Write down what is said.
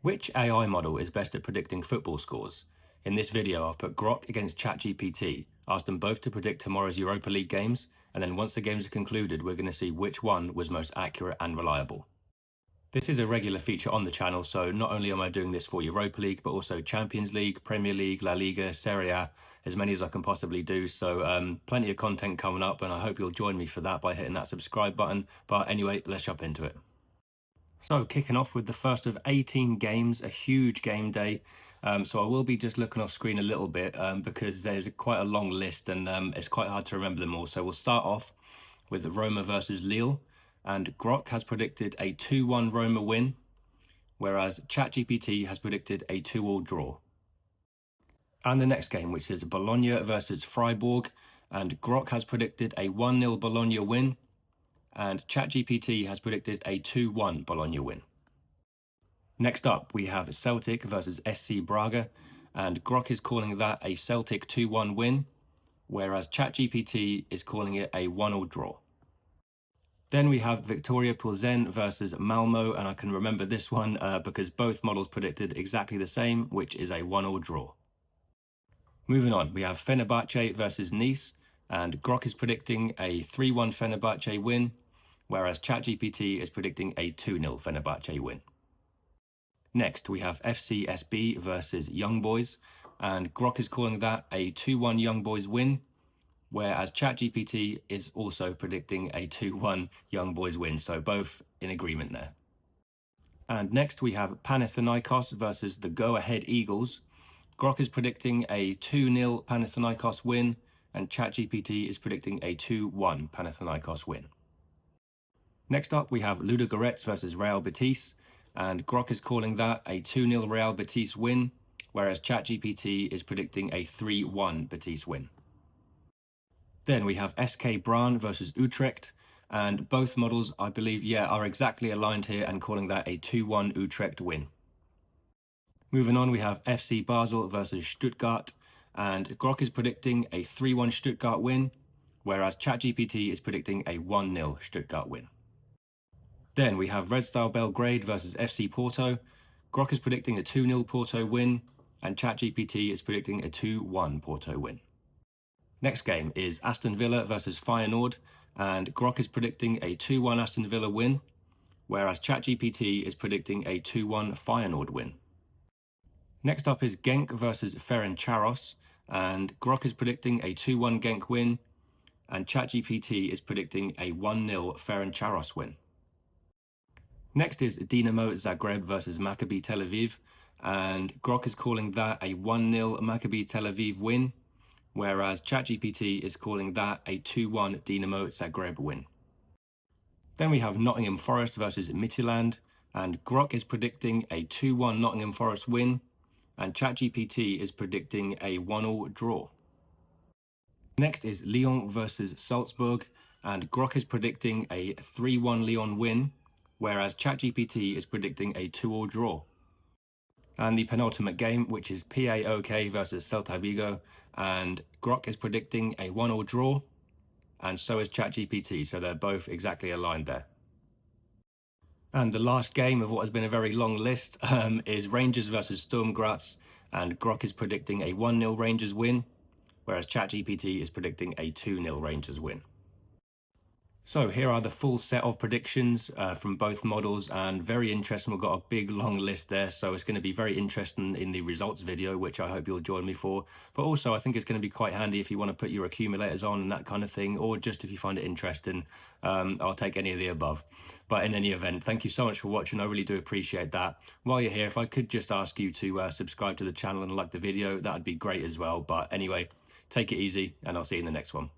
Which AI model is best at predicting football scores? In this video, I've put GROK against ChatGPT, asked them both to predict tomorrow's Europa League games, and then once the games are concluded, we're going to see which one was most accurate and reliable. This is a regular feature on the channel, so not only am I doing this for Europa League, but also Champions League, Premier League, La Liga, Serie A, as many as I can possibly do. So plenty of content coming up, and I hope you'll join me for that by hitting that subscribe button. But anyway, let's jump into it. So kicking off with the first of 18 games, a huge game day. So I will be just looking off screen a little bit because there's quite a long list and it's quite hard to remember them all. So we'll start off with Roma versus Lille, and GROK has predicted a 2-1 Roma win, whereas ChatGPT has predicted a 2-2 draw. And the next game, which is Bologna versus Freiburg, and GROK has predicted a 1-0 Bologna win, and ChatGPT has predicted a 2-1 Bologna win. Next up, we have Celtic versus SC Braga, and GROK is calling that a Celtic 2-1 win, whereas ChatGPT is calling it a 1-1 draw. Then we have Victoria Plzen versus Malmo, and I can remember this one because both models predicted exactly the same, which is a 1-1 draw. Moving on, we have Fenerbahce versus Nice, and GROK is predicting a 3-1 Fenerbahce win, whereas ChatGPT is predicting a 2-0 Fenerbahce win. Next, we have FCSB versus Young Boys, and GROK is calling that a 2-1 Young Boys win, whereas ChatGPT is also predicting a 2-1 Young Boys win, so both in agreement there. And next, we have Panathinaikos versus the Go Ahead Eagles. GROK is predicting a 2-0 Panathinaikos win, and ChatGPT is predicting a 2-1 Panathinaikos win. Next up, we have Ludogorets versus Real Betis, and GROK is calling that a 2-0 Real Betis win, whereas ChatGPT is predicting a 3-1 Betis win. Then we have SK Braan versus Utrecht, and both models, I believe, are exactly aligned here and calling that a 2-1 Utrecht win. Moving on, we have FC Basel versus Stuttgart, and GROK is predicting a 3-1 Stuttgart win, whereas ChatGPT is predicting a 1-0 Stuttgart win. Then we have Red Star Belgrade versus FC Porto. GROK is predicting a 2-0 Porto win, and ChatGPT is predicting a 2-1 Porto win. Next game is Aston Villa versus Feyenoord, and GROK is predicting a 2-1 Aston Villa win, whereas ChatGPT is predicting a 2-1 Feyenoord win. Next up is Genk versus Ferencvaros, and GROK is predicting a 2-1 Genk win, and ChatGPT is predicting a 1-0 Ferencvaros win. Next is Dinamo Zagreb versus Maccabi Tel Aviv, and GROK is calling that a 1-0 Maccabi Tel Aviv win, whereas ChatGPT is calling that a 2-1 Dinamo Zagreb win. Then we have Nottingham Forest versus Midtjylland, and GROK is predicting a 2-1 Nottingham Forest win, and ChatGPT is predicting a 1-1 draw. Next is Lyon versus Salzburg, and GROK is predicting a 3-1 Lyon win, whereas ChatGPT is predicting a 2-2 draw. And the penultimate game, which is PAOK versus Celta Vigo, and GROK is predicting a 1-1 draw, and so is ChatGPT, so they're both exactly aligned there. And the last game of what has been a very long list is Rangers versus Sturm Graz, and GROK is predicting a 1-0 Rangers win, whereas ChatGPT is predicting a 2-0 Rangers win. So here are the full set of predictions from both models, and very interesting. We've got a big long list there, so it's going to be very interesting in the results video, which I hope you'll join me for. But also I think it's going to be quite handy if you want to put your accumulators on and that kind of thing, or just if you find it interesting. I'll take any of the above. But in any event, thank you so much for watching. I really do appreciate that. While you're here, if I could just ask you to subscribe to the channel and like the video, that would be great as well. But anyway, take it easy, and I'll see you in the next one.